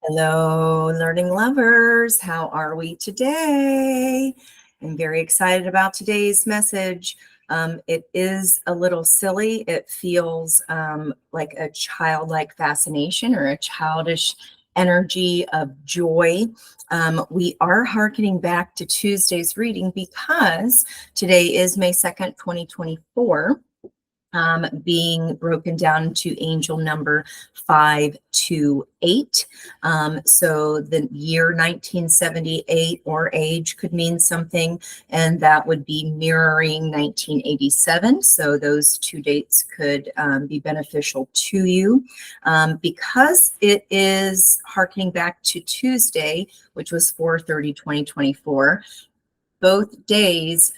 Hello, learning lovers. How are we today? I'm very excited about today's message. It is a little silly. It feels like a childlike fascination or a childish energy of joy. We are hearkening back to Tuesday's reading because today is May 2nd, 2024. Being broken down to angel number 528. So the year 1978 or age could mean something, and that would be mirroring 1987. So those two dates could be beneficial to you. Because it is harkening back to Tuesday, which was 4/30/2024. Both days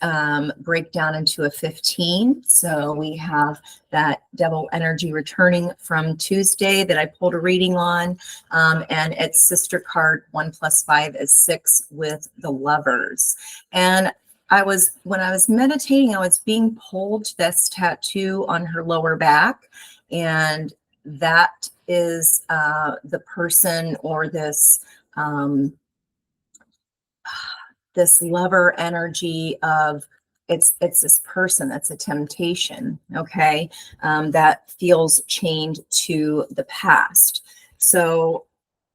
break down into a 15. So we have that devil energy returning from Tuesday that I pulled a reading on. And its sister card, 1 + 5 is 6 with the lovers. And when I was meditating, I was being pulled to this tattoo on her lower back. And that is the person or this lover energy of it's this person that's a temptation, okay, that feels chained to the past. So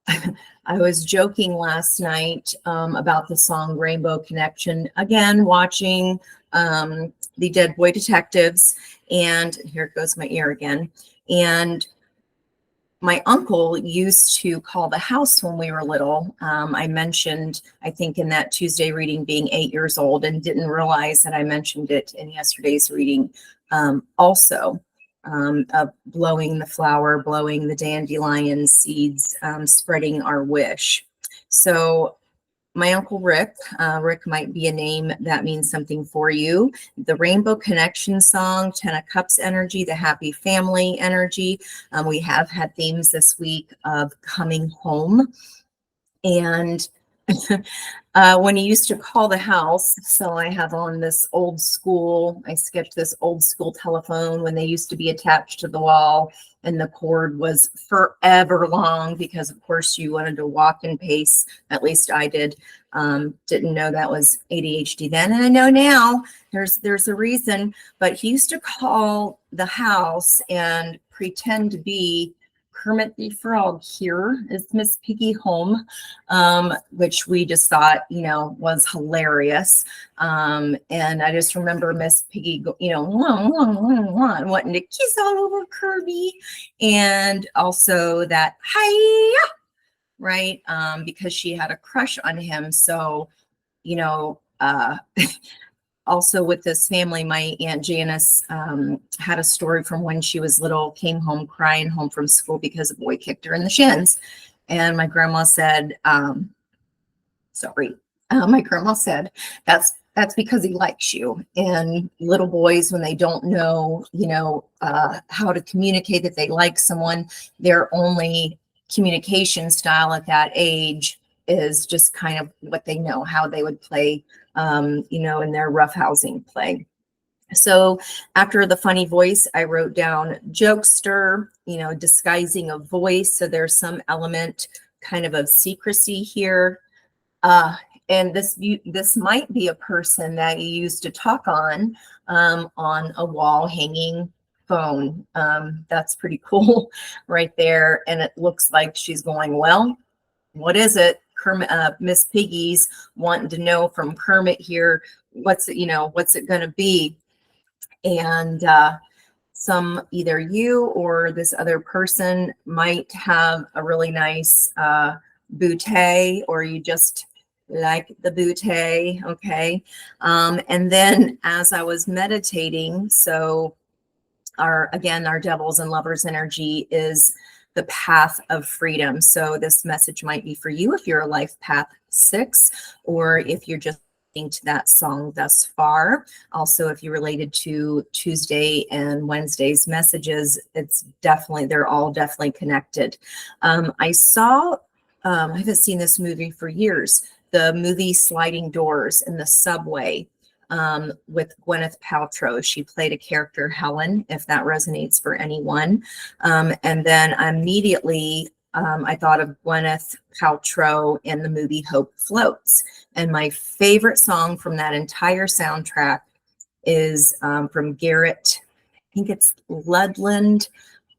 I was joking last night about the song Rainbow Connection, again, watching the Dead Boy Detectives, and here goes my ear again. And my uncle used to call the house when we were little. I mentioned, I think in that Tuesday reading, being 8 years old, and didn't realize that I mentioned it in yesterday's reading also, of blowing the flower, blowing the dandelion seeds, spreading our wish. So my Uncle Rick, Rick might be a name that means something for you. The Rainbow Connection song, 10 of Cups energy, the happy family energy. We have had themes this week of coming home. And when he used to call the house, so I have on this old school, I sketched this old school telephone when they used to be attached to the wall and the cord was forever long because of course you wanted to walk in pace, at least I did. Didn't know that was ADHD then, and I know now there's a reason, but he used to call the house and pretend to be Kermit the Frog. Here is Miss Piggy home, which we just thought, was hilarious. And I just remember Miss Piggy, wanting to kiss all over Kirby. And also that, hi, right? Because she had a crush on him. So, also with this family, my Aunt Janice had a story from when she was little, came home crying home from school because a boy kicked her in the shins. And my grandma said, my grandma said, that's because he likes you. And little boys, when they don't know, how to communicate that they like someone, their only communication style at that age is just kind of what they know, how they would play, in their roughhousing play. So after the funny voice, I wrote down jokester, disguising a voice. So there's some element kind of secrecy here. And this might be a person that you used to talk on a wall hanging phone. That's pretty cool right there. And it looks like she's going, well, what is it? Kermit, Miss Piggy's wanting to know from Kermit here, what's it going to be? And either you or this other person might have a really nice bouquet, or you just like the bouquet, okay? And then as I was meditating, so our devils and lovers energy is the path of freedom. So this message might be for you if you're a life path 6, or if you're just listening to that song thus far. Also, if you related to Tuesday and Wednesday's messages, they're all definitely connected. I haven't seen this movie for years, the movie Sliding Doors in the subway. With Gwyneth Paltrow. She played a character, Helen, if that resonates for anyone. And then immediately I thought of Gwyneth Paltrow in the movie Hope Floats. And my favorite song from that entire soundtrack is from Garrett, I think it's Ludland,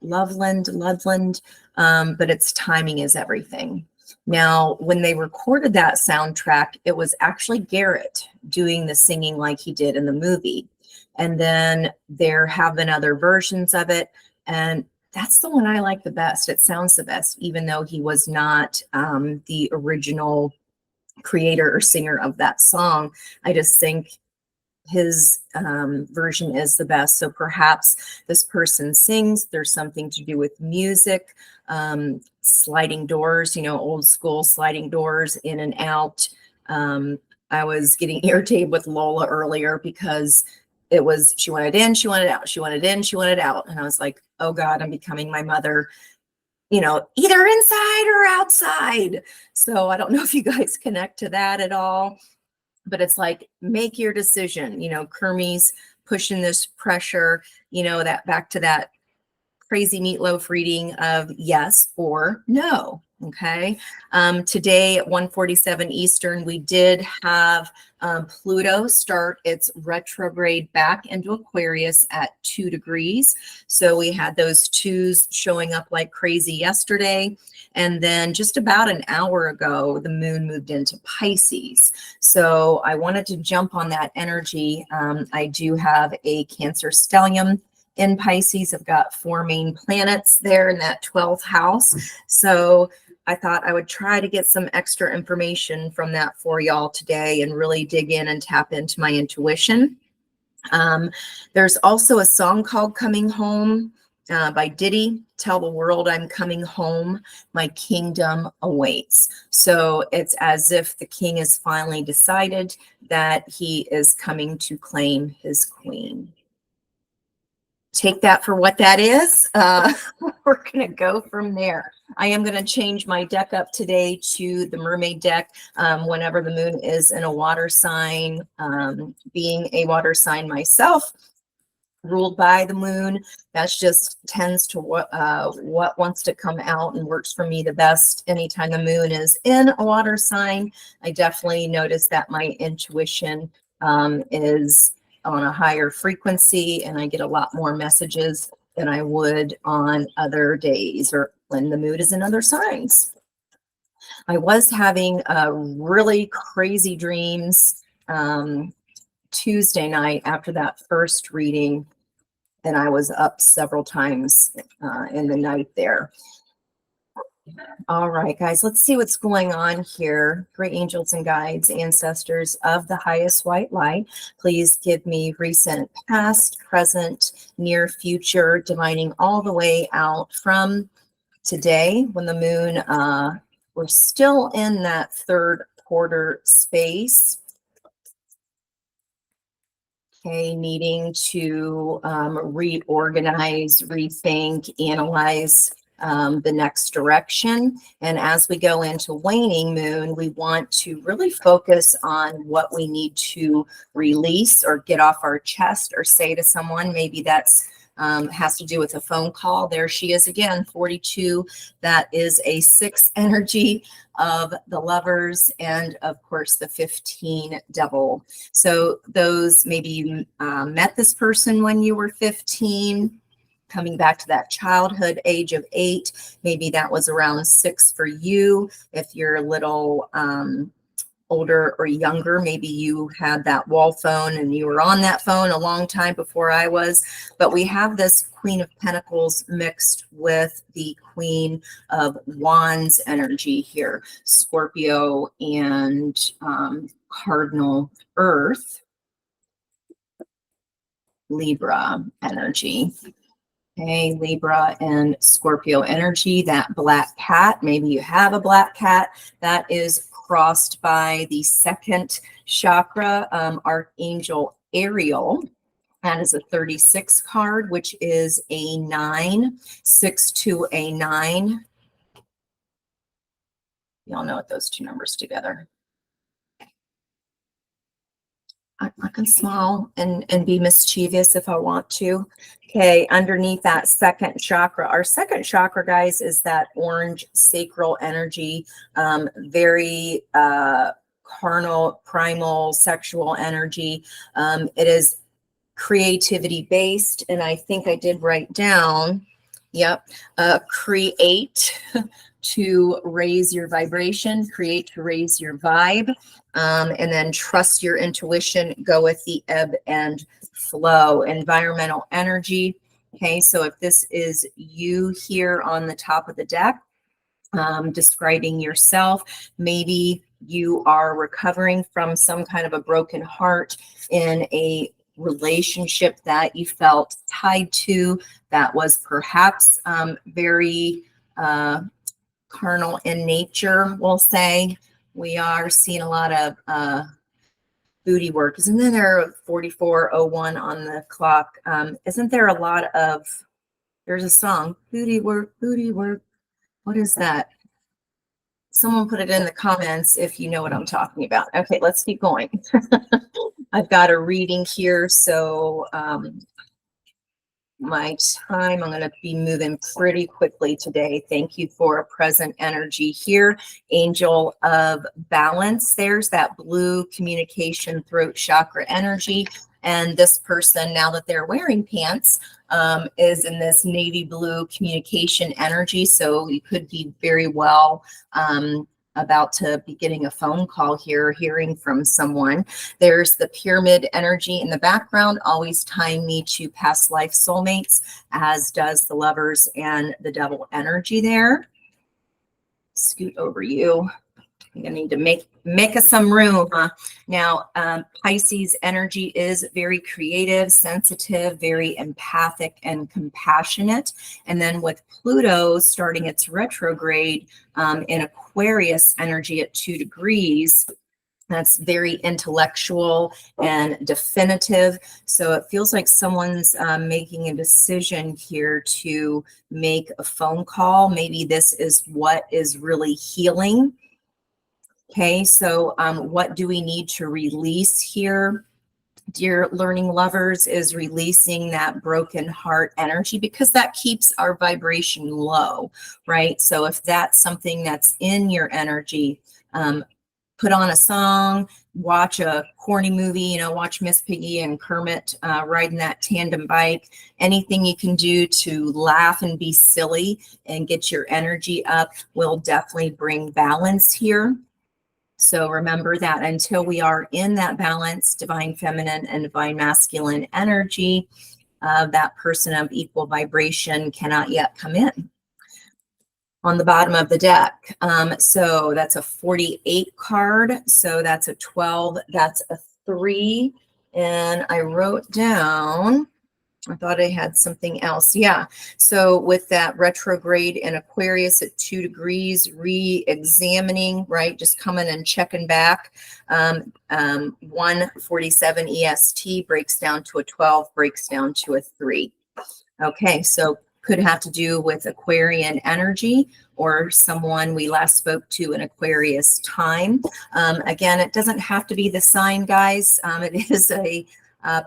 but it's Timing is Everything. Now, when they recorded that soundtrack, it was actually Garrett doing the singing like he did in the movie. And then there have been other versions of it. And that's the one I like the best. It sounds the best, even though he was not the original creator or singer of that song. I just think his version is the best. So perhaps this person sings, there's something to do with music, sliding doors, old school sliding doors in and out. I was getting irritated with Lola earlier because it was, she wanted in, she wanted out, she wanted in, she wanted out. And I was like, oh God, I'm becoming my mother, either inside or outside. So I don't know if you guys connect to that at all. But it's like, make your decision. Kermit's pushing this pressure, that back to that crazy meatloaf reading of yes or no. Okay. Today at 1:47 Eastern, we did have Pluto start its retrograde back into Aquarius at 2 degrees. So we had those twos showing up like crazy yesterday. And then just about an hour ago, the moon moved into Pisces. So I wanted to jump on that energy. I do have a Cancer stellium in Pisces. I've got 4 main planets there in that 12th house. So I thought I would try to get some extra information from that for y'all today and really dig in and tap into my intuition. There's also a song called Coming Home by Diddy. Tell the world I'm coming home. My kingdom awaits. So it's as if the king has finally decided that he is coming to claim his queen. Take that for what that is. We're going to go from there. I am going to change my deck up today to the mermaid deck whenever the moon is in a water sign. Being a water sign myself, ruled by the moon, that's just tends to what wants to come out and works for me the best. Anytime the moon is in a water sign, I definitely notice that my intuition is on a higher frequency, and I get a lot more messages than I would on other days or when the moon is in other signs. I was having really crazy dreams Tuesday night after that first reading, and I was up several times in the night there. All right, guys, let's see what's going on here. Great angels and guides, ancestors of the highest white light, please give me recent, past, present, near future, divining all the way out from today when the moon, we're still in that third quarter space. Okay, needing to reorganize, rethink, analyze the next direction. And as we go into waning moon, we want to really focus on what we need to release or get off our chest or say to someone. Maybe that's has to do with a phone call. There she is again, 42. That is a 6 energy of the lovers, and of course the 15 devil. So those, maybe you met this person when you were 15, coming back to that childhood age of 8. Maybe that was around 6 for you. If you're a little older or younger, maybe you had that wall phone and you were on that phone a long time before I was. But we have this Queen of Pentacles mixed with the Queen of Wands energy here, Scorpio and Cardinal Earth, Libra energy. Okay, Libra and Scorpio energy, that black cat, maybe you have a black cat that is crossed by the second chakra, Archangel Ariel. That is a 36 card, which is a 9, 6 to a 9. Y'all know what those two numbers together. I can smile and be mischievous if I want to. Okay, underneath that second chakra, our second chakra, guys, is that orange sacral energy, very carnal, primal, sexual energy. It is creativity based, and I think I did write down, yep, create to raise your vibration, create to raise your vibe, and then trust your intuition, go with the ebb and flow. Environmental energy. Okay, so if this is you here on the top of the deck, describing yourself, maybe you are recovering from some kind of a broken heart in a relationship that you felt tied to, that was perhaps very carnal in nature, we'll say. We are seeing a lot of booty work. Isn't there 44:01 on the clock? Isn't there a lot of, there's a song, booty work, booty work. What is that? Someone put it in the comments if you know what I'm talking about. Okay, let's keep going. I've got a reading here, so my time, I'm going to be moving pretty quickly today. Thank you for a present energy here. Angel of Balance. There's that blue communication throat chakra energy. And this person, now that they're wearing pants, is in this navy blue communication energy. So you could be very well about to be getting a phone call here, hearing from someone. There's the pyramid energy in the background, always tying me to past life soulmates, as does the Lovers and the Devil energy there. Scoot over you. I'm gonna need to make us some room, huh? Now, Pisces energy is very creative, sensitive, very empathic and compassionate. And then with Pluto starting its retrograde in Aquarius energy at 2 degrees, that's very intellectual and definitive. So it feels like someone's making a decision here to make a phone call. Maybe this is what is really healing. Okay, so what do we need to release here, dear learning lovers, is releasing that broken heart energy, because that keeps our vibration low, right? So if that's something that's in your energy, put on a song, watch a corny movie, you know, watch Miss Piggy and Kermit riding that tandem bike. Anything you can do to laugh and be silly and get your energy up will definitely bring balance here. So remember that until we are in that balance, divine feminine and divine masculine energy, that person of equal vibration cannot yet come in. On the bottom of the deck, so that's a 48 card, so that's a 12, that's a 3, and I wrote down, I thought I had something else. Yeah. So with that retrograde in Aquarius at 2 degrees, re-examining, right? Just coming and checking back. 147 EST breaks down to a 12, breaks down to a 3. Okay. So could have to do with Aquarian energy or someone we last spoke to in Aquarius time. Again, it doesn't have to be the sign, guys. It is a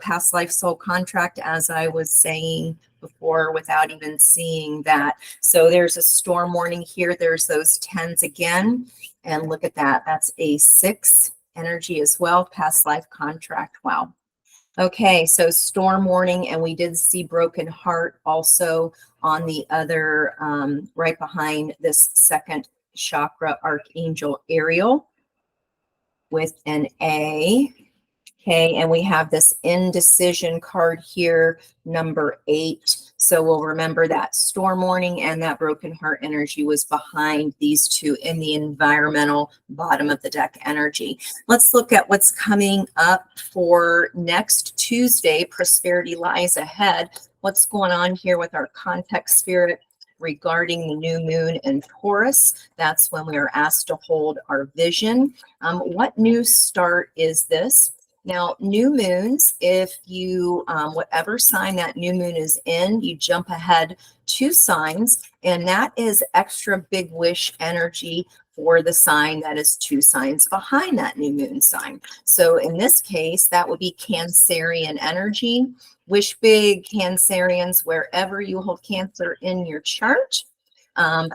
past life soul contract, as I was saying before, without even seeing that. So there's a storm warning here. There's those 10s again. And look at that. That's a 6 energy as well. Past life contract. Wow. Okay, so storm warning, and we did see broken heart also on the other, right behind this second chakra, Archangel Ariel with an A. Okay, and we have this indecision card here, number 8. So we'll remember that storm warning and that broken heart energy was behind these two in the environmental bottom of the deck energy. Let's look at what's coming up for next Tuesday. Prosperity lies ahead. What's going on here with our context spirit regarding the new moon in Taurus? That's when we are asked to hold our vision. What new start is this? Now, new moons, if you, whatever sign that new moon is in, you jump ahead 2 signs, and that is extra big wish energy for the sign that is 2 signs behind that new moon sign. So in this case, that would be Cancerian energy. Wish big, Cancerians, wherever you hold Cancer in your chart.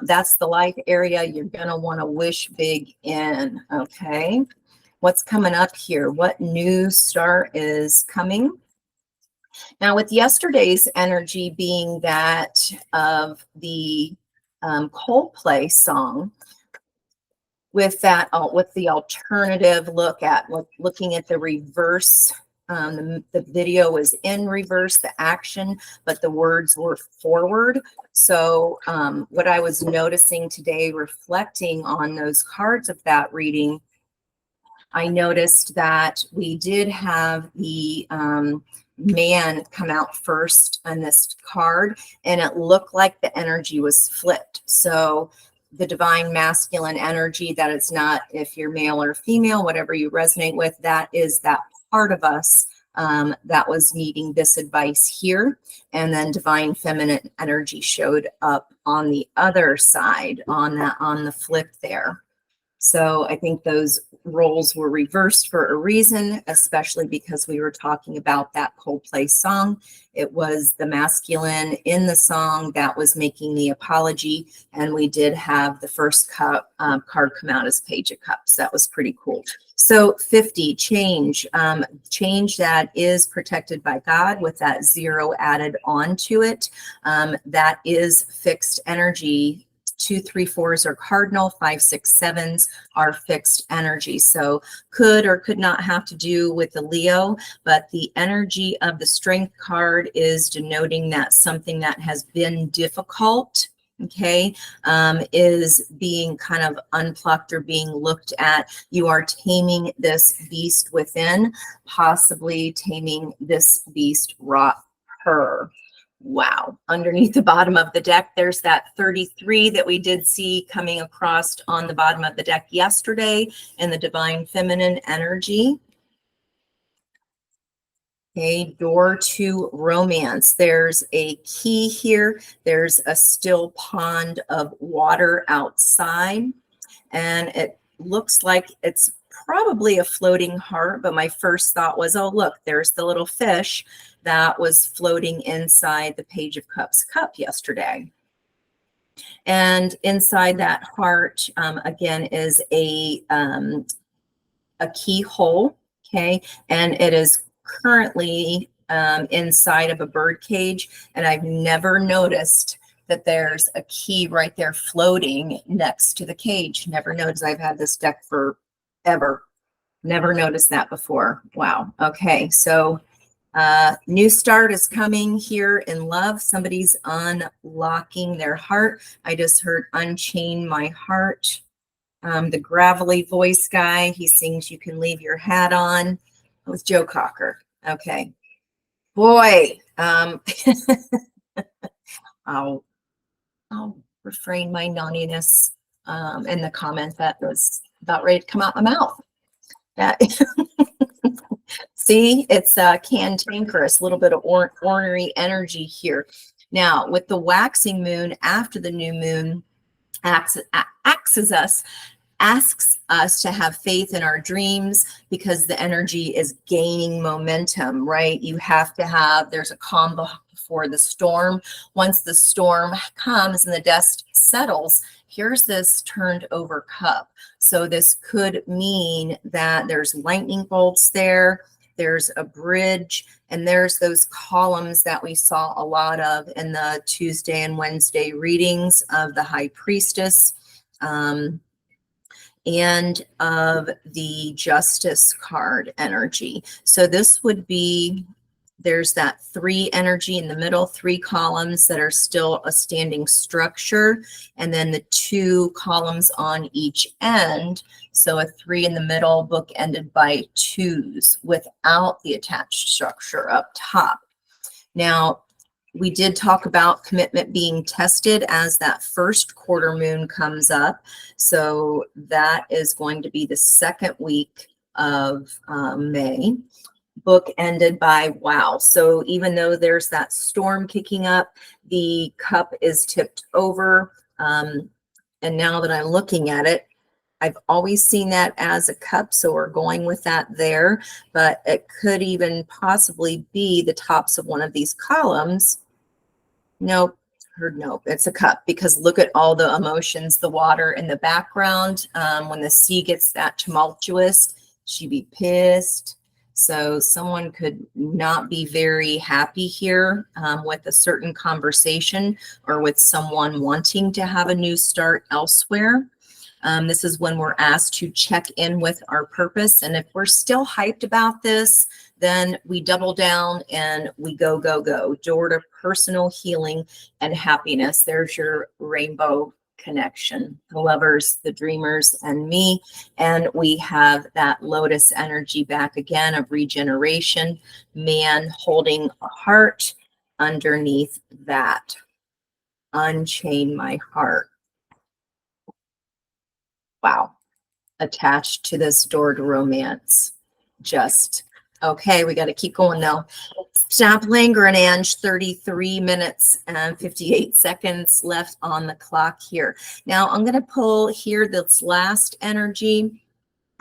That's the life area you're going to want to wish big in. Okay. What's coming up here? What new star is coming? Now, with yesterday's energy being that of the Coldplay song, with that, with the alternative look at looking at the reverse, the video was in reverse, the action, but the words were forward. So what I was noticing today, reflecting on those cards of that reading, I noticed that we did have the man come out first on this card, and it looked like the energy was flipped. So the divine masculine energy, that it's not if you're male or female, whatever you resonate with, that is that part of us that was needing this advice here. And then divine feminine energy showed up on the other side, on the flip there. So I think those roles were reversed for a reason, especially because we were talking about that Coldplay song. It was the masculine in the song that was making the apology, and we did have the first card come out as Page of Cups. That was pretty cool. So 50, change, change that is protected by God with that 0 added onto it. That is fixed energy. 2, 3, 4s are cardinal, 5, 6, 7s are fixed energy. So could or could not have to do with the Leo, but the energy of the Strength card is denoting that something that has been difficult, okay, is being kind of unplucked or being looked at. You are taming this beast within, possibly taming this beast wrought her. Wow. Underneath the bottom of the deck, there's that 33 that we did see coming across on the bottom of the deck yesterday in the divine feminine energy. Okay, door to romance. There's a key here. There's a still pond of water outside, and it looks like it's probably a floating heart, but my first thought was, oh, look, there's the little fish that was floating inside the Page of Cups cup yesterday. And inside that heart, again, is a keyhole, okay? And it is currently inside of a bird cage, and I've never noticed that there's a key right there floating next to the cage. Never noticed. I've had this deck forever. Never noticed that before. Wow. Okay, so new start is coming here in love. Somebody's unlocking their heart. I just heard unchain my heart. The gravelly voice guy, he sings You Can Leave Your Hat On. It was Joe Cocker. Okay. Boy, I'll refrain my naughtiness in the comment that was about ready to come out my mouth. That see, it's cantankerous, a little bit of ornery energy here. Now, with the waxing moon after the new moon asks us to have faith in our dreams, because the energy is gaining momentum, right? You have to have, there's a calm before the storm. Once the storm comes and the dust settles, here's this turned over cup. So this could mean that there's lightning bolts there, there's a bridge, and there's those columns that we saw a lot of in the Tuesday and Wednesday readings of the High Priestess, and of the Justice card energy. So this would be, there's that 3 energy in the middle, 3 columns that are still a standing structure, and then the 2 columns on each end. So a 3 in the middle, bookended by 2s without the attached structure up top. Now, we did talk about commitment being tested as that first quarter moon comes up. So that is going to be the 2nd week of May, book ended by wow. So even though there's that storm kicking up, the cup is tipped over. And now that I'm looking at it, I've always seen that as a cup, so we're going with that there, but it could even possibly be the tops of one of these columns. Nope. Heard nope, it's a cup, because look at all the emotions, the water in the background. When the sea gets that tumultuous, she'd be pissed. So someone could not be very happy here with a certain conversation or with someone wanting to have a new start elsewhere. This is when we're asked to check in with our purpose. And if we're still hyped about this, then we double down and we go, go, go. Door to personal healing and happiness. There's your rainbow connection, the lovers, the dreamers, and me. And we have that lotus energy back again of regeneration, man holding a heart underneath that. Unchain my heart. Wow. Attached to this door to romance. Just, okay, we got to keep going though. Stop lingering, Ange. 33 minutes and 58 seconds left on the clock here. Now I'm going to pull here this last energy.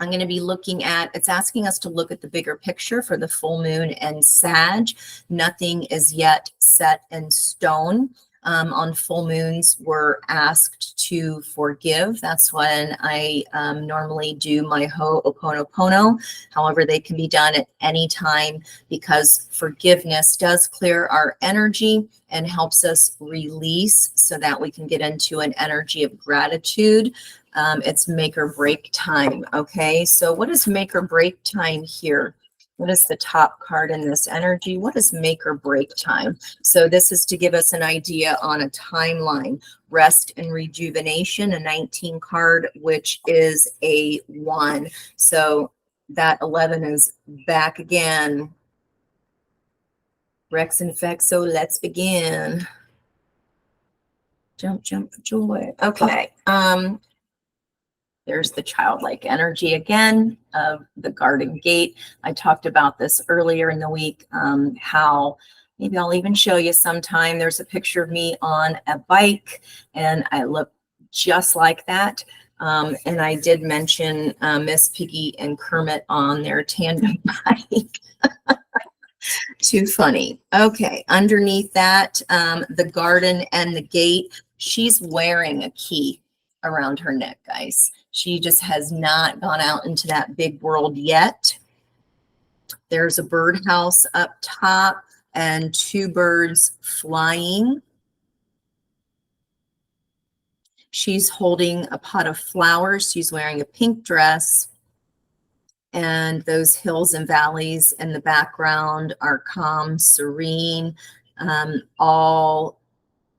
I'm going to be looking at, it's asking us to look at the bigger picture for the full moon and Sag. Nothing is yet set in stone. On full moons, we're asked to forgive. That's when I normally do my Ho'oponopono. However, they can be done at any time, because forgiveness does clear our energy and helps us release so that we can get into an energy of gratitude. It's make or break time. Okay, so what is make or break time here? What is the top card in this energy? What is make or break time? So this is to give us an idea on a timeline. Rest and rejuvenation, a 19 card, which is a 1. So that 11 is back again. Rex and Fex, so let's begin. Jump, jump for joy. Okay. There's the childlike energy again of the garden gate. I talked about this earlier in the week, how maybe I'll even show you sometime. There's a picture of me on a bike and I look just like that. And I did mention Miss Piggy and Kermit on their tandem bike. Too funny. Okay, underneath that, the garden and the gate, she's wearing a key around her neck, guys. She just has not gone out into that big world yet. There's a birdhouse up top and 2 birds flying. She's holding a pot of flowers. She's wearing a pink dress. And those hills and valleys in the background are calm, serene, all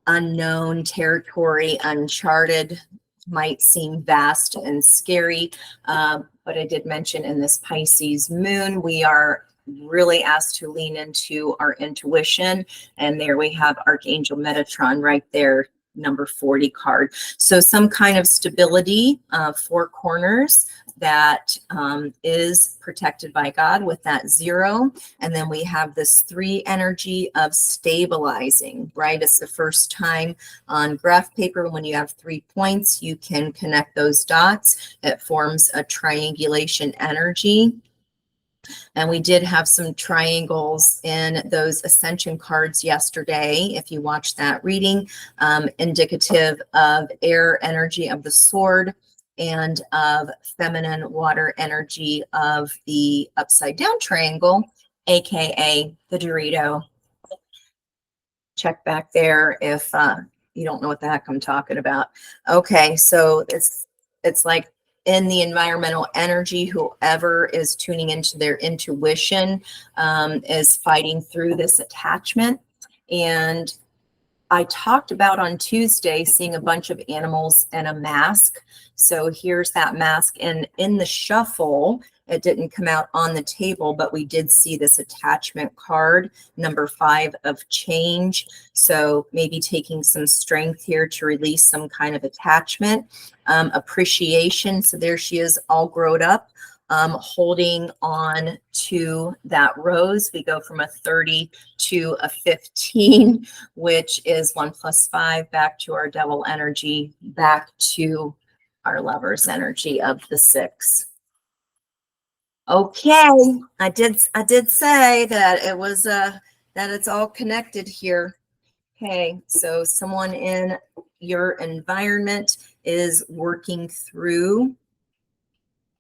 unknown territory, uncharted. Might seem vast and scary, but I did mention in this Pisces moon, we are really asked to lean into our intuition. And there we have Archangel Metatron right there, number 40 card. So some kind of stability, 4 corners that is protected by God with that 0. And then we have this 3 energy of stabilizing, right? It's the first time on graph paper when you have 3 points, you can connect those dots. It forms a triangulation energy. And we did have some triangles in those ascension cards yesterday, if you watched that reading, indicative of air energy of the sword and of feminine water energy of the upside down triangle, aka the Dorito. Check back there if you don't know what the heck I'm talking about. Okay, so it's like in the environmental energy, whoever is tuning into their intuition is fighting through this attachment. And I talked about on Tuesday seeing a bunch of animals and a mask. So here's that mask. And in the shuffle, it didn't come out on the table, but we did see this attachment card, number 5 of change. So maybe taking some strength here to release some kind of attachment, appreciation. So there she is, all grown up, holding on to that rose. We go from a 30 to a 15, which is 1 + 5, back to our devil energy, back to our Lover's energy of the 6. Okay, I did say that it was that it's all connected here. Okay, so someone in your environment is working through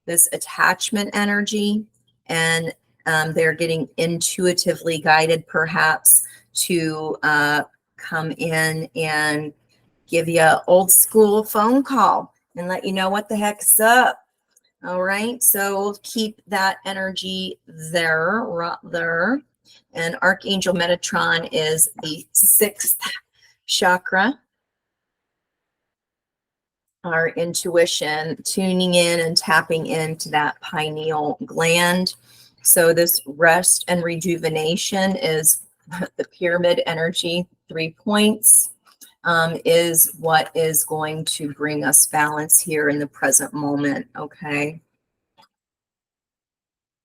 this attachment energy, and they're getting intuitively guided perhaps to come in and give you an old school phone call and let you know what the heck's up. All right, so we'll keep that energy there, right there. And Archangel Metatron is the 6th chakra, our intuition, tuning in and tapping into that pineal gland. So this rest and rejuvenation is the pyramid energy, 3 points, is what is going to bring us balance here in the present moment, okay?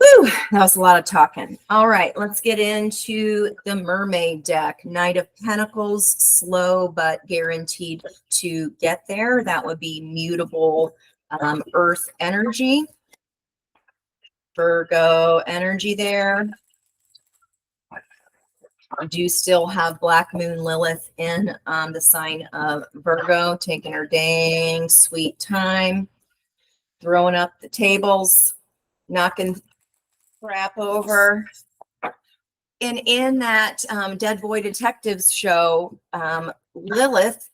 Whew, that was a lot of talking. All right, let's get into the Mermaid deck. Knight of Pentacles, slow but guaranteed to get there. That would be mutable earth energy. Virgo energy there. I do still have Black Moon Lilith in the sign of Virgo, taking her dang sweet time, throwing up the tables, knocking crap over. And in that Dead Boy Detectives show, Lilith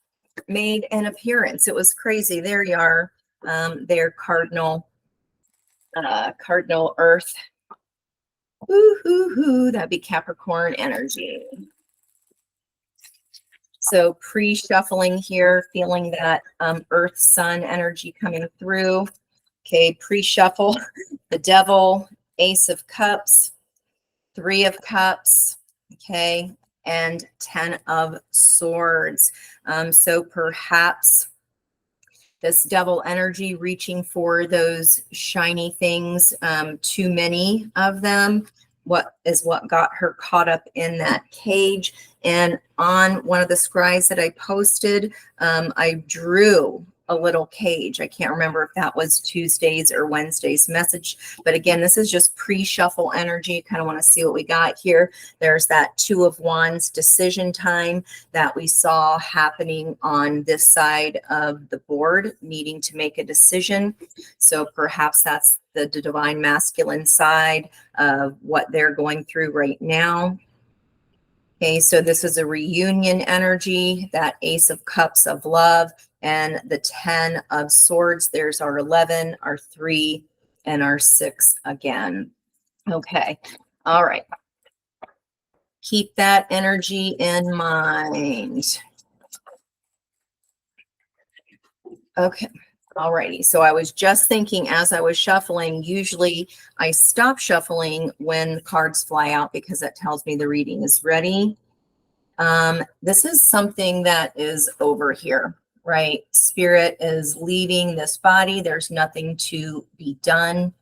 made an appearance. It was crazy. There you are. Their cardinal Earth. Ooh, that'd be Capricorn energy. So pre-shuffling here, feeling that Earth Sun energy coming through. Okay, pre-shuffle. The Devil, Ace of Cups, 3 of Cups, okay, and 10 of Swords. So perhaps this Devil energy reaching for those shiny things, too many of them, what got her caught up in that cage. And on one of the scries that I posted, I drew a little cage. I can't remember if that was Tuesday's or Wednesday's message, but again, this is just pre-shuffle energy. Kind of want to see what we got here. There's that 2 of Wands decision time that we saw happening on this side of the board, needing to make a decision. So perhaps that's the divine masculine side of what they're going through right now. Okay, so this is a reunion energy, that Ace of Cups of love, and the 10 of Swords. There's our 11, our 3, and our 6 again. Okay, all right. Keep that energy in mind. Okay, all righty. So I was just thinking as I was shuffling, usually I stop shuffling when cards fly out because that tells me the reading is ready. This is something that is over here, right? Spirit is leaving this body. There's nothing to be done.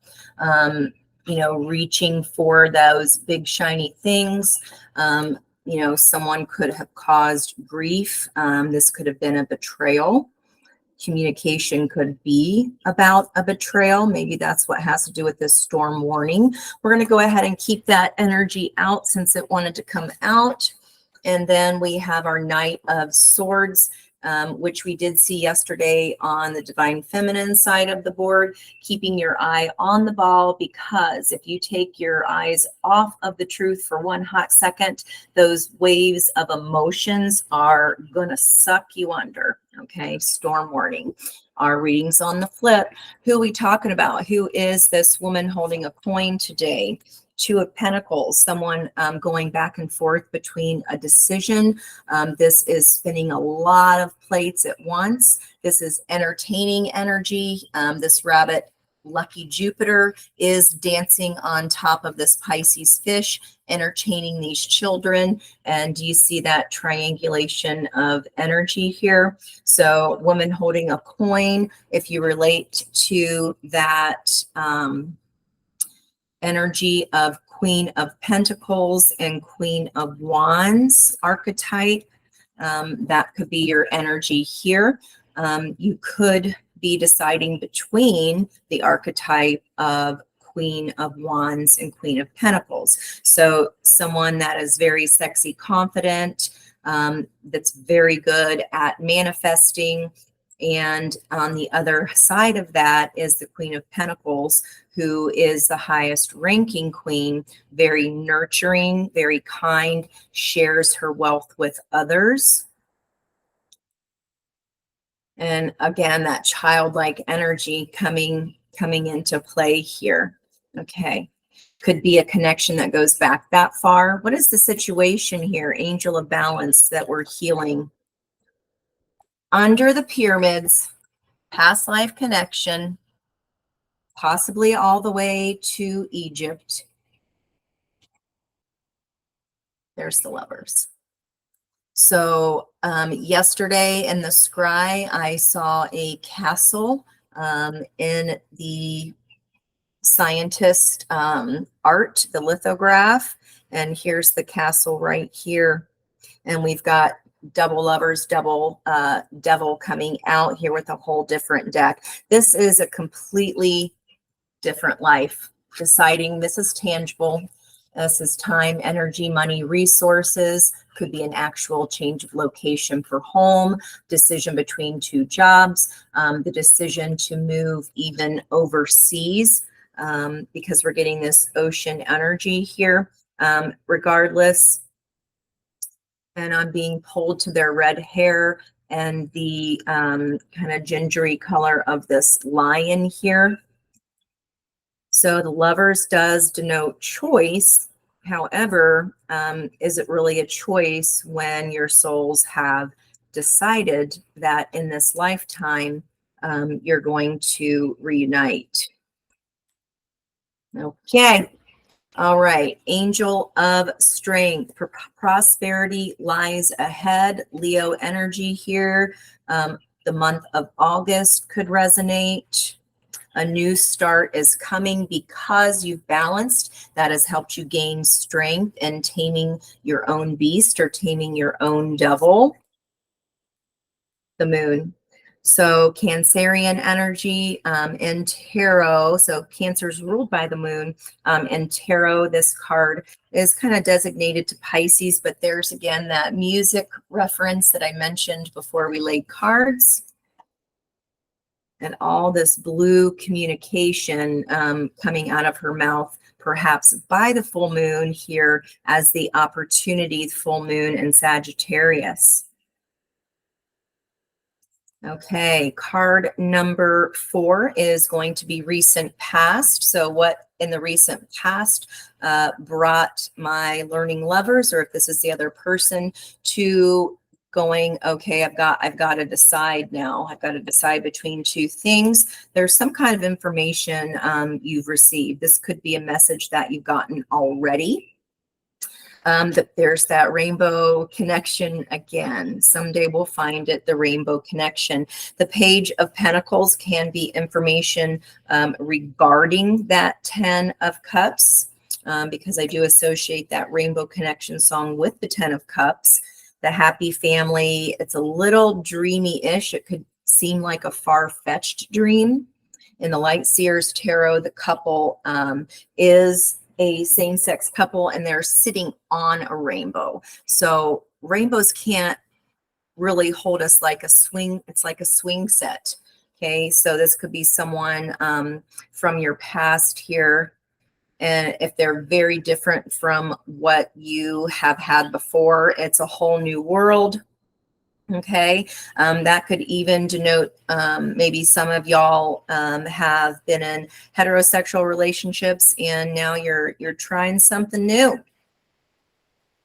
You know, reaching for those big shiny things. You know, someone could have caused grief. This could have been a betrayal. Communication could be about a betrayal. Maybe that's what has to do with this storm warning. We're going to go ahead and keep that energy out since it wanted to come out. And then we have our Knight of Swords, which we did see yesterday on the Divine Feminine side of the board, keeping your eye on the ball, because if you take your eyes off of the truth for one hot second, those waves of emotions are going to suck you under. Okay, storm warning. Our readings on the flip. Who are we talking about? Who is this woman holding a coin today? 2 of Pentacles, someone going back and forth between a decision. This is spinning a lot of plates at once. This is entertaining energy. This rabbit, lucky Jupiter, is dancing on top of this Pisces fish, entertaining these children. And do you see that triangulation of energy here? So woman holding a coin, if you relate to that energy of Queen of Pentacles and Queen of Wands archetype, that could be your energy here. You could be deciding between the archetype of Queen of Wands and Queen of Pentacles. So someone that is very sexy, confident, that's very good at manifesting. And on the other side of that is the Queen of Pentacles, who is the highest ranking queen, very nurturing, very kind, shares her wealth with others. And again, that childlike energy coming into play here. Okay. Could be a connection that goes back that far. What is the situation here? Angel of Balance that we're healing. Under the pyramids, past life connection, possibly all the way to Egypt. There's the Lovers. So yesterday in the scry, I saw a castle in the scientist art, the lithograph. And here's the castle right here. And we've got double Lovers, double Devil coming out here with a whole different deck. This is a completely different life. Deciding this is tangible. This is time, energy, money, resources. Could be an actual change of location for home, decision between two jobs, the decision to move even overseas, because we're getting this ocean energy here. Regardless, and I'm being pulled to their red hair and the kind of gingery color of this lion here. So the Lovers does denote choice. However, is it really a choice when your souls have decided that in this lifetime, you're going to reunite? Okay. All right. Angel of Strength. Prosperity lies ahead. Leo energy here. The month of August could resonate. A new start is coming because you've balanced. That has helped you gain strength in taming your own beast or taming your own devil. The Moon. So Cancerian energy in tarot. So Cancer is ruled by the moon. In tarot, this card is kind of designated to Pisces, but there's again that music reference that I mentioned before we laid cards. And all this blue communication coming out of her mouth, perhaps by the full moon here as the opportunity, full moon in Sagittarius. Okay, card number 4 is going to be recent past. So what in the recent past brought my learning Lovers, or if this is the other person, to going, okay, I've got to decide now. I've got to decide between two things. There's some kind of information you've received. This could be a message that you've gotten already. That there's that rainbow connection again. Someday we'll find it, the rainbow connection. The Page of Pentacles can be information regarding that 10 of Cups, because I do associate that rainbow connection song with the 10 of Cups. The happy family, it's a little dreamy-ish. It could seem like a far-fetched dream. In the Light Seers Tarot, the couple is a same-sex couple, and they're sitting on a rainbow. So rainbows can't really hold us like a swing. It's like a swing set. Okay, so this could be someone from your past here. And if they're very different from what you have had before, it's a whole new world. Okay, that could even denote maybe some of y'all have been in heterosexual relationships and now you're trying something new.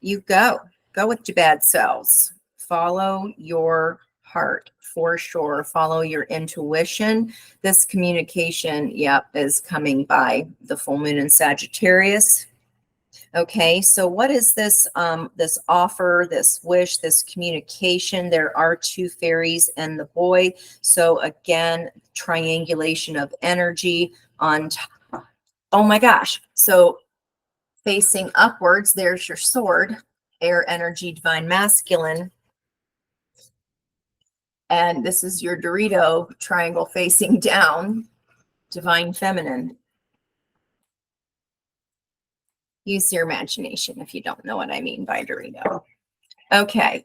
You go with your bad selves. Follow your heart for sure. Follow your intuition. This communication, yep, is coming by the full moon in Sagittarius. Okay, so what is this this offer, this wish, this communication? There are two fairies and the boy. So again, triangulation of energy on top. Oh my gosh. So facing upwards, there's your sword, air energy, divine masculine. And this is your Dorito triangle facing down, divine feminine. Use your imagination if you don't know what I mean by Dorito. Okay,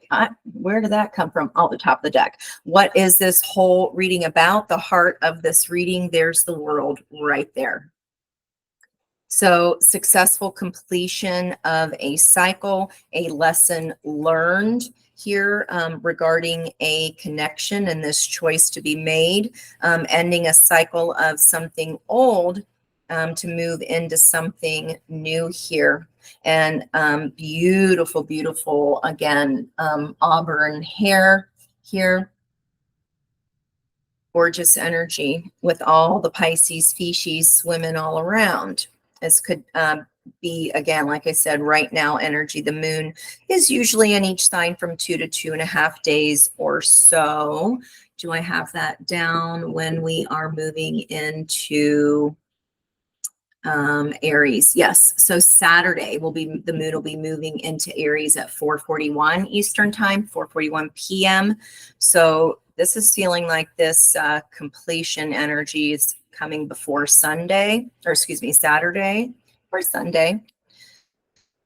where did that come from? Oh, the top of the deck. What is this whole reading about? The heart of this reading, there's the world right there. So successful completion of a cycle, a lesson learned here regarding a connection and this choice to be made, ending a cycle of something old to move into something new here. And beautiful, beautiful, again, auburn hair here. Gorgeous energy with all the Pisces species swimming all around. This could be, again, like I said, right now energy. The moon is usually in each sign from 2 to 2.5 days or so. Do I have that down when we are moving into Aries? Yes. So Saturday the moon will be moving into Aries at 4:41 Eastern time, 4:41 p.m. So this is feeling like this completion energy is coming before Sunday, or excuse me, Saturday or Sunday.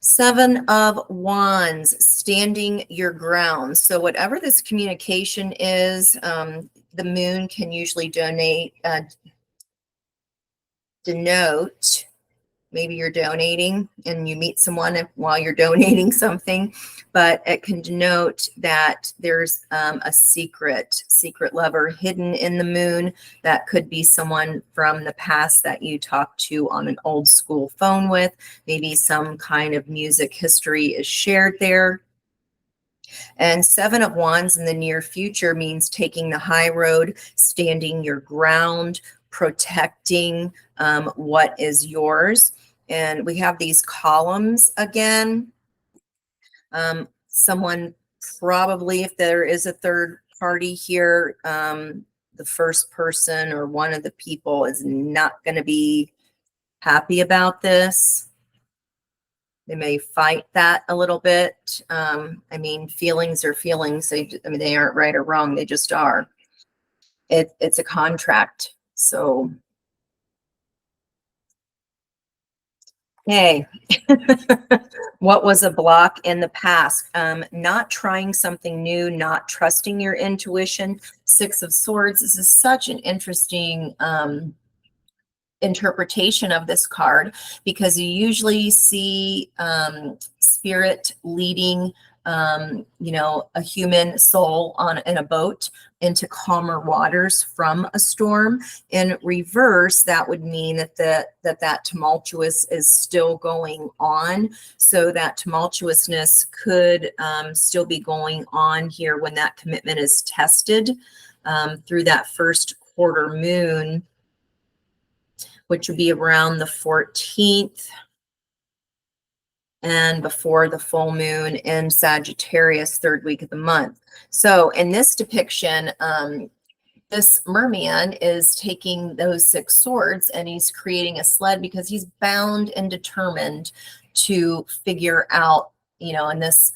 7 of Wands, standing your ground. So whatever this communication is, the moon can usually denote, maybe you're donating and you meet someone while you're donating something, but it can denote that there's a secret lover hidden in the moon. That could be someone from the past that you talked to on an old school phone with. Maybe some kind of music history is shared there. And 7 of Wands in the near future means taking the high road, standing your ground, protecting what is yours. And we have these columns again. Someone probably, if there is a third party here, the first person or one of the people is not going to be happy about this. They may fight that a little bit. I mean, feelings are feelings. They aren't right or wrong. They just are. It's a contract. So, hey, what was a block in the past? Not trying something new, not trusting your intuition. 6 of Swords. This is such an interesting interpretation of this card, because you usually see spirit leading a human soul in a boat into calmer waters from a storm. In reverse, that would mean that tumultuous is still going on. So that tumultuousness could still be going on here when that commitment is tested through that first quarter moon, which would be around the 14th and before the full moon in Sagittarius, 3rd week of the month. So in this depiction, this merman is taking those 6 swords and he's creating a sled because he's bound and determined to figure out, in this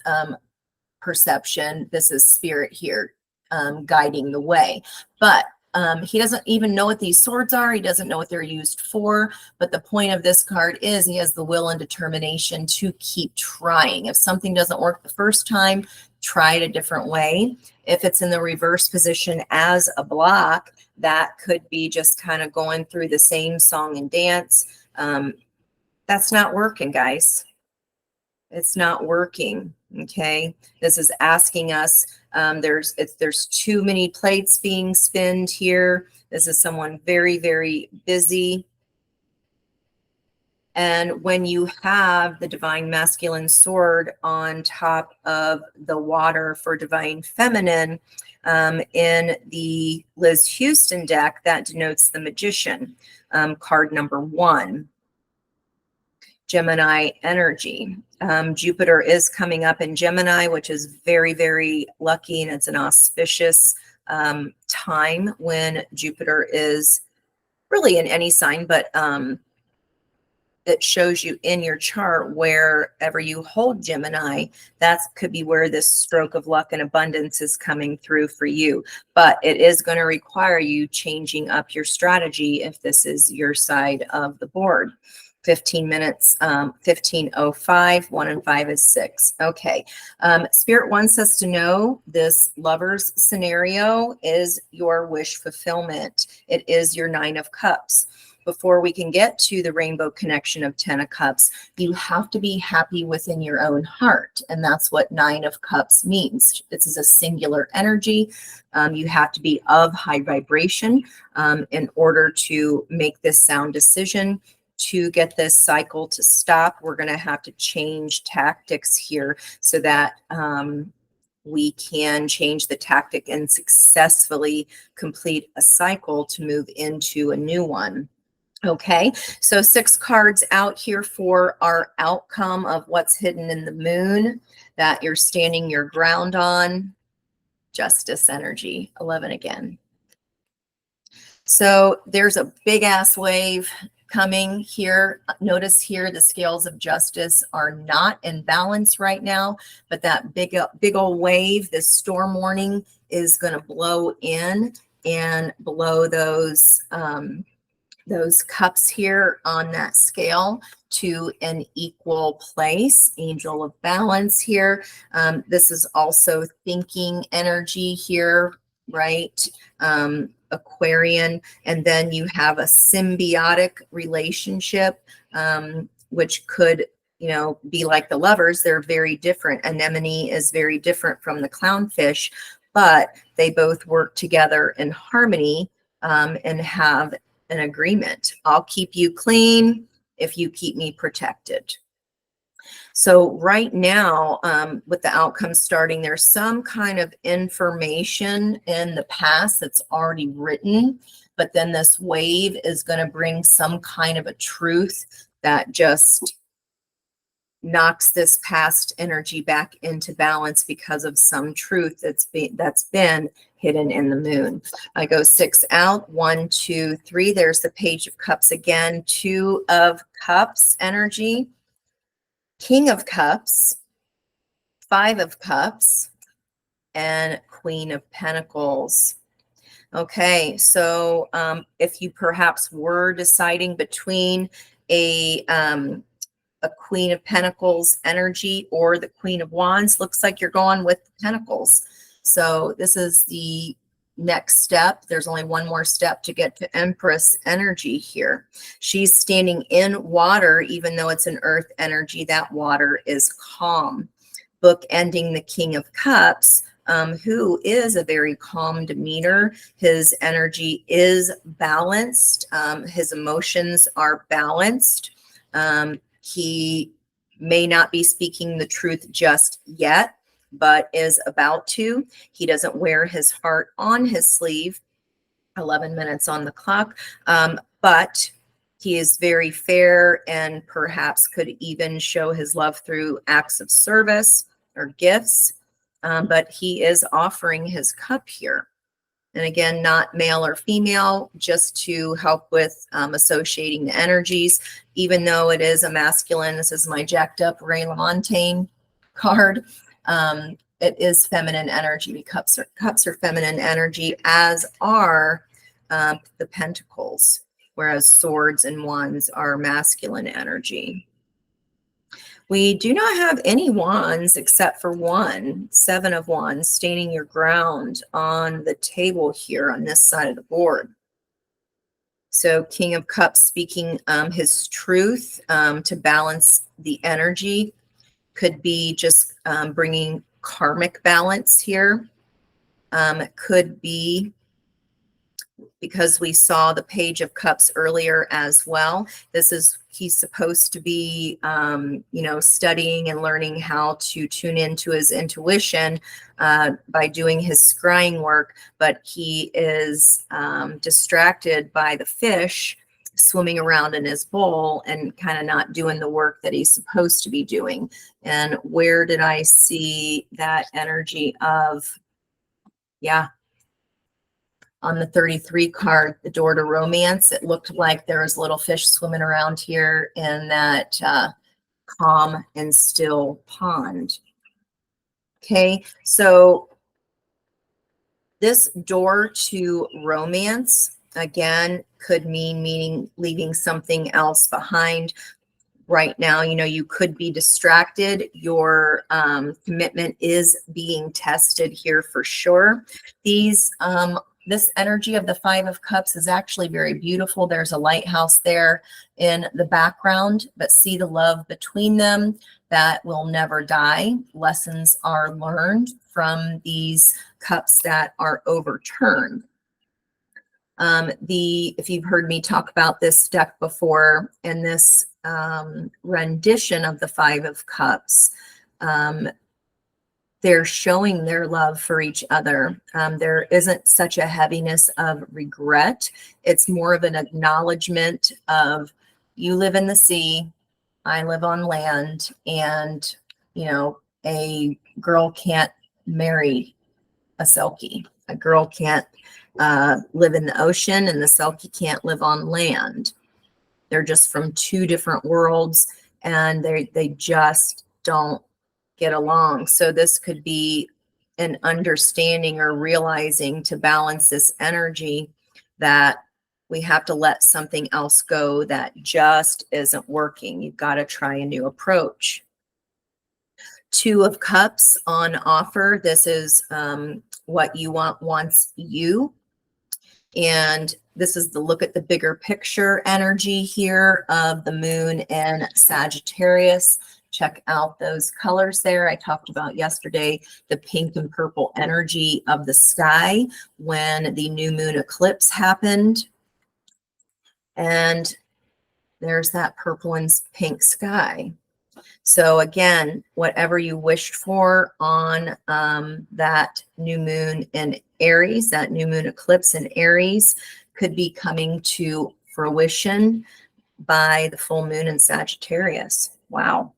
perception, this is spirit here guiding the way. But he doesn't even know what these swords are. He doesn't know what they're used for. But the point of this card is he has the will and determination to keep trying. If something doesn't work the first time, try it a different way. If it's in the reverse position as a block, that could be just kind of going through the same song and dance. That's not working, guys. It's not working. Okay. This is asking us, there's too many plates being spinned here. This is someone very, very busy. And when you have the divine masculine sword on top of the water for divine feminine, in the Liz Houston deck, that denotes the magician, card number 1. Gemini energy. Jupiter is coming up in Gemini, which is very, very lucky, and it's an auspicious time when Jupiter is really in any sign, but it shows you in your chart wherever you hold Gemini, that could be where this stroke of luck and abundance is coming through for you. But it is going to require you changing up your strategy if this is your side of the board. 15 minutes, 15:05, 1 and 5 is 6. Okay. Spirit wants us to know this lover's scenario is your wish fulfillment. It is your 9 of Cups. Before we can get to the rainbow connection of 10 of Cups, you have to be happy within your own heart. And that's what 9 of Cups means. This is a singular energy. You have to be of high vibration in order to make this sound decision. To get this cycle to stop, we're going to have to change tactics here so that we can change the tactic and successfully complete a cycle to move into a new one. Okay, so 6 cards out here for our outcome of what's hidden in the moon that you're standing your ground on. Justice energy, 11 again. So there's a big ass wave coming here. Notice here the scales of justice are not in balance right now, but that big old wave, this storm warning, is going to blow in and blow those cups here on that scale to an equal place. Angel of balance here. This is also thinking energy here, right? Aquarian. And then you have a symbiotic relationship, which could, you know, be like the lovers. They're very different. Anemone is very different from the clownfish, but they both work together in harmony and have an agreement. I'll keep you clean if you keep me protected. So right now, with the outcome starting, there's some kind of information in the past that's already written, but then this wave is going to bring some kind of a truth that just knocks this past energy back into balance because of some truth that's been hidden in the moon. I go 6 out, 1, 2, 3. There's the Page of Cups again, 2 of Cups energy, King of Cups, 5 of Cups, and Queen of Pentacles. Okay, so if you perhaps were deciding between a Queen of Pentacles energy or the Queen of Wands, looks like you're going with the Pentacles. So this is the next step. There's only one more step to get to Empress energy here. She's standing in water, even though it's an earth energy. That water is calm. Bookending the King of Cups, who is a very calm demeanor. His energy is balanced. His emotions are balanced. He may not be speaking the truth just yet, but is about to. He doesn't wear his heart on his sleeve. 11 minutes on the clock. But he is very fair and perhaps could even show his love through acts of service or gifts. But he is offering his cup here. And again, not male or female, just to help with associating the energies, even though it is a masculine. This is my jacked up Ray LaMontagne card. It is feminine energy. Cups are feminine energy, as are the pentacles, whereas swords and wands are masculine energy. We do not have any wands except for one, 7 of wands, standing your ground on the table here on this side of the board. So King of Cups speaking his truth to balance the energy, could be just bringing karmic balance here. It could be because we saw the Page of Cups earlier as well. He's supposed to be, studying and learning how to tune into his intuition by doing his scrying work, but he is distracted by the fish swimming around in his bowl and kind of not doing the work that he's supposed to be doing. And where did I see that energy of, yeah, on the 33 card, the door to romance, it looked like there was little fish swimming around here in that calm and still pond. Okay, so this door to romance, again, could meaning leaving something else behind. Right now, you know, you could be distracted. Your commitment is being tested here for sure. This energy of the Five of Cups is actually very beautiful. There's a lighthouse there in the background, but see the love between them that will never die. Lessons are learned from these cups that are overturned. If you've heard me talk about this deck before, and this rendition of the Five of Cups, they're showing their love for each other. There isn't such a heaviness of regret. It's more of an acknowledgement of, you live in the sea, I live on land, and, you know, a girl can't marry a Selkie. A girl can't live in the ocean, and the Selkie can't live on land. They're just from two different worlds, and they just don't get along. So this could be an understanding or realizing to balance this energy that we have to let something else go that just isn't working. You've got to try a new approach. Two of Cups on offer. This is what you want wants you. And this is the look at the bigger picture energy here of the moon and Sagittarius. Check out those colors there. I talked about yesterday the pink and purple energy of the sky when the new moon eclipse happened. And there's that purple and pink sky. So again, whatever you wished for on that new moon in Aries, that new moon eclipse in Aries, could be coming to fruition by the full moon in Sagittarius. Wow.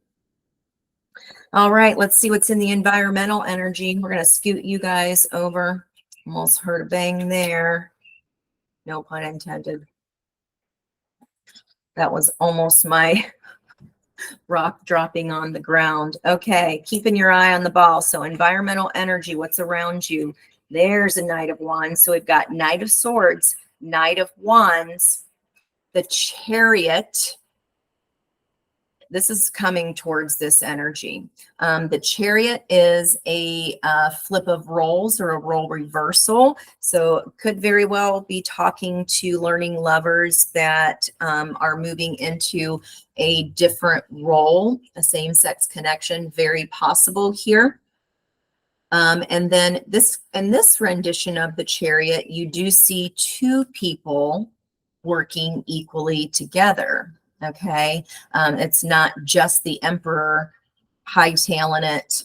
All right, let's see what's in the environmental energy. We're going to scoot you guys over. Almost heard a bang there. No pun intended. That was almost my rock dropping on the ground. Okay, keeping your eye on the ball. So environmental energy, what's around you? There's a Knight of Wands. So we've got Knight of Swords, Knight of Wands, the Chariot. This is coming towards this energy. The Chariot is a flip of roles or a role reversal. So it could very well be talking to learning lovers that are moving into a different role, a same-sex connection, very possible here. And then in this rendition of the Chariot, you do see two people working equally together. Okay, it's not just the Emperor hightailing it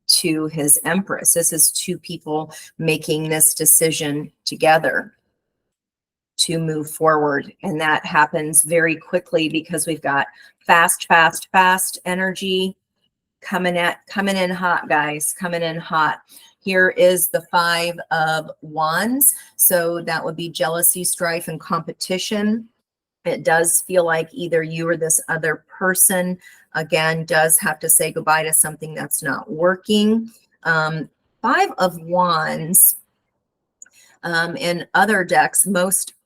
to his Empress. This is two people making this decision together to move forward, and that happens very quickly because we've got fast energy coming in hot, guys, coming in hot. Here is the Five of Wands, so that would be jealousy, strife, and competition. It does feel like either you or this other person, again, does have to say goodbye to something that's not working. Five of Wands in other decks,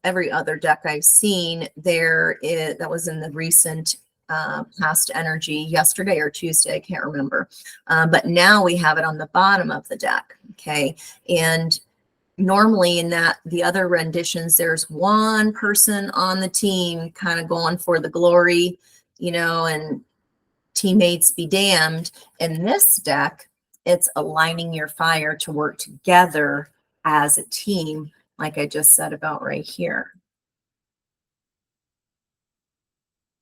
every other deck I've seen, that was in the recent past energy yesterday or Tuesday, I can't remember. But now we have it on the bottom of the deck, okay? And normally in the other renditions, there's one person on the team kind of going for the glory, you know, and teammates be damned. In this deck, it's aligning your fire to work together as a team, like I just said about right here.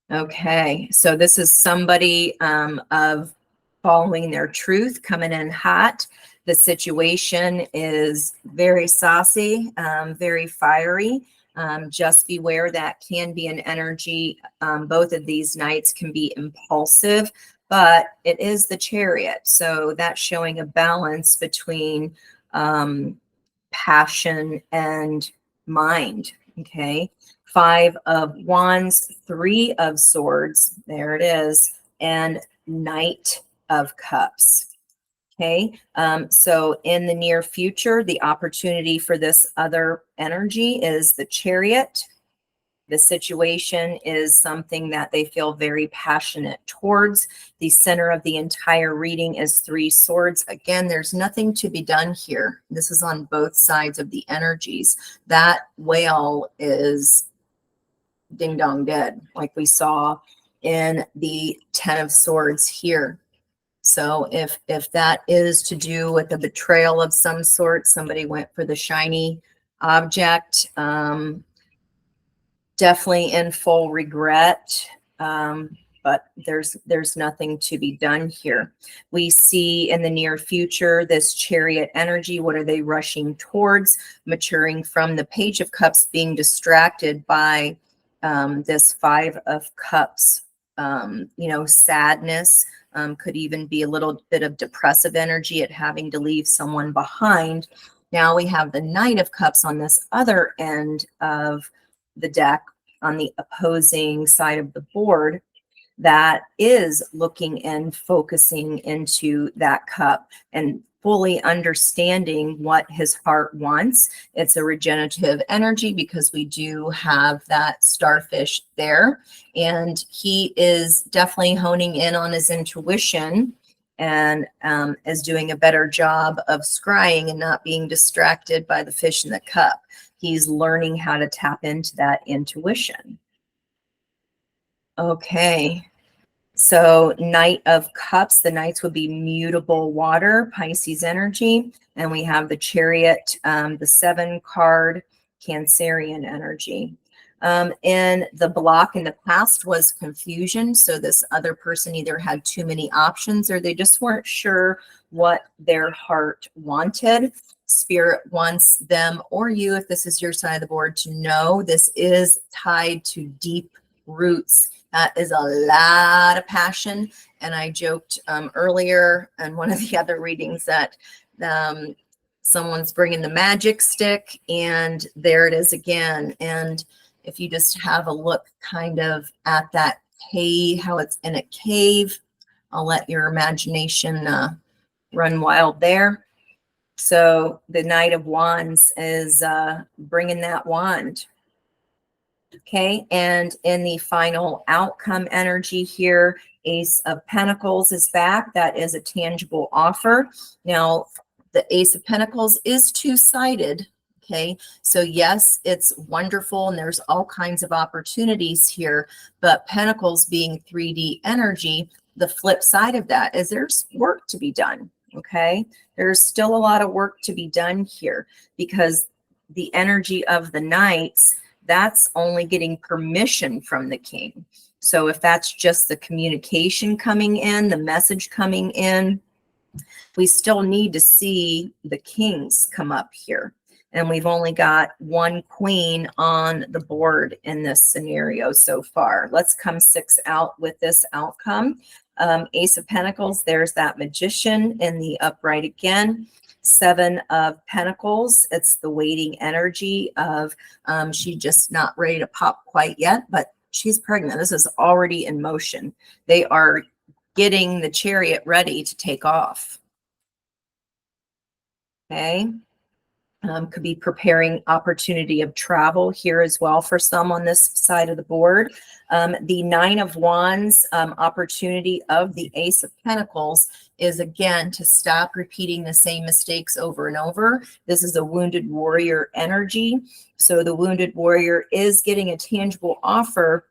Okay, so this is somebody of following their truth, coming in hot. The situation is very saucy, very fiery. Just beware that can be an energy. Both of these knights can be impulsive, but it is the Chariot. So that's showing a balance between passion and mind. Okay. 5 of Wands, 3 of Swords. There it is. And Knight of Cups. Okay. So in the near future, the opportunity for this other energy is the Chariot. The situation is something that they feel very passionate towards. The center of the entire reading is 3 swords. Again, there's nothing to be done here. This is on both sides of the energies. That whale is ding dong dead, like we saw in the 10 of swords here. So if that is to do with a betrayal of some sort, somebody went for the shiny object, definitely in full regret, but there's nothing to be done here. We see in the near future this Chariot energy. What are they rushing towards? Maturing from the Page of Cups, being distracted by this 5 of Cups. Sadness, could even be a little bit of depressive energy at having to leave someone behind. Now we have the Knight of Cups on this other end of the deck, on the opposing side of the board, that is looking and focusing into that cup and fully understanding what his heart wants. It's a regenerative energy because we do have that starfish there, and he is definitely honing in on his intuition and is doing a better job of scrying and not being distracted by the fish in the cup. He's learning how to tap into that intuition. Okay. So Knight of Cups, the Knights would be mutable water, Pisces energy. And we have the Chariot, the 7 card, Cancerian energy. And the block in the past was confusion. So this other person either had too many options or they just weren't sure what their heart wanted. Spirit wants them or you, if this is your side of the board, to know this is tied to deep roots. That is a lot of passion. And I joked earlier in one of the other readings that someone's bringing the magic stick, and there it is again. And if you just have a look kind of at that cave, how it's in a cave, I'll let your imagination run wild there. So the Knight of Wands is bringing that wand. Okay, and in the final outcome energy here, Ace of Pentacles is back. That is a tangible offer. Now, the Ace of Pentacles is two-sided. Okay, so yes, it's wonderful and there's all kinds of opportunities here, but Pentacles being 3D energy, the flip side of that is there's work to be done. Okay, there's still a lot of work to be done here because the energy of the Knights, that's only getting permission from the king. So if that's just the communication coming in, the message coming in, we still need to see the kings come up here. And we've only got 1 queen on the board in this scenario so far. Let's come 6 out with this outcome. Ace of Pentacles, there's that Magician in the upright again. 7 of Pentacles, it's the waiting energy of she's just not ready to pop quite yet, but she's pregnant. This is already in motion. They are getting the Chariot ready to take off. Okay. Could be preparing opportunity of travel here as well for some on this side of the board. The 9 of Wands, opportunity of the Ace of Pentacles is again to stop repeating the same mistakes over and over. This is a wounded warrior energy. So the wounded warrior is getting a tangible offer,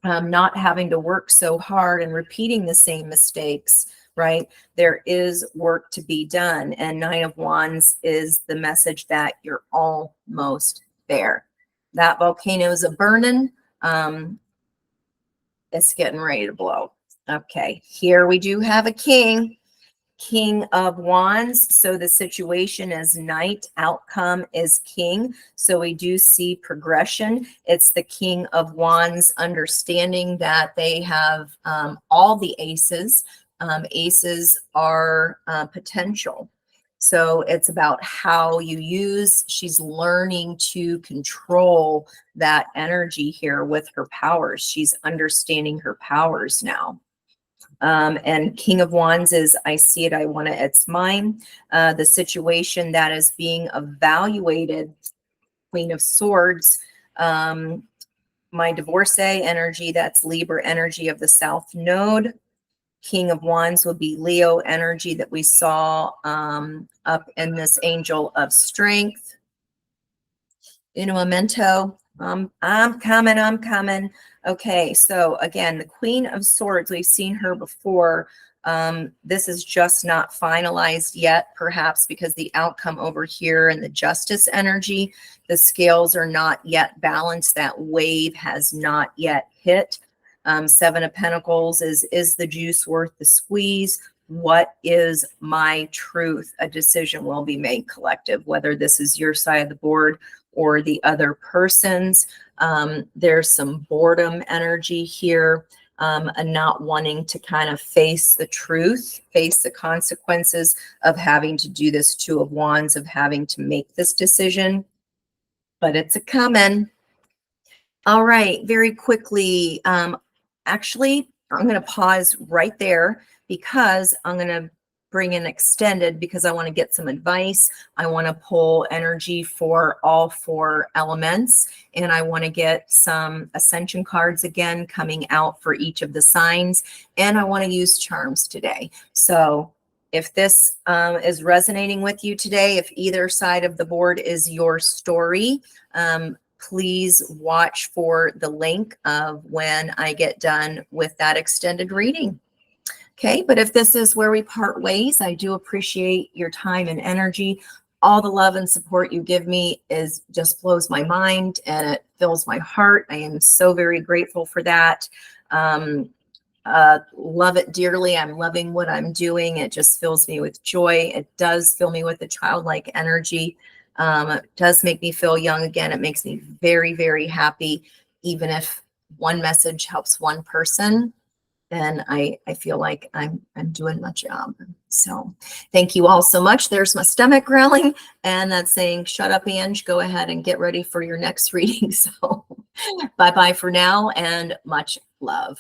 not having to work so hard and repeating the same mistakes. Right? There is work to be done. And 9 of Wands is the message that you're almost there. That volcano is a burning. It's getting ready to blow. Okay, here we do have a king. King of Wands. So the situation is Knight, outcome is king. So we do see progression. It's the King of Wands understanding that they have all the aces. Aces are potential. So it's about how you use, she's learning to control that energy here with her powers. She's understanding her powers now. And King of Wands is, I see it, I want it, it's mine. The situation that is being evaluated, Queen of Swords, my divorcee energy, that's Libra energy of the South Node. King of Wands will be Leo energy that we saw up in this Angel of Strength. In a memento, I'm coming. Okay, so again, the Queen of Swords, we've seen her before. This is just not finalized yet, perhaps because the outcome over here and the Justice energy, the scales are not yet balanced. That wave has not yet hit. Seven of Pentacles is the juice worth the squeeze? What is my truth? A decision will be made collective, whether this is your side of the board or the other person's. There's some boredom energy here, and not wanting to kind of face the truth, face the consequences of having to do this. Two of Wands, of having to make this decision, but it's a coming. All right, very quickly. Actually, I'm going to pause right there because I'm going to bring in extended because I want to get some advice. I want to pull energy for all four elements, and I want to get some ascension cards again coming out for each of the signs, and I want to use charms today. So if this is resonating with you today, if either side of the board is your story, please watch for the link of when I get done with that extended reading. Okay, but if this is where we part ways, I do appreciate your time and energy. All the love and support you give me is just blows my mind and it fills my heart. I am so very grateful for that. Love it dearly. I'm loving what I'm doing. It just fills me with joy. It does fill me with a childlike energy. It does make me feel young again. It makes me very, very happy. Even if one message helps one person, then I feel like I'm doing my job. So thank you all so much. There's my stomach growling, and that's saying, shut up, Ange, go ahead and get ready for your next reading. So bye-bye for now, and much love.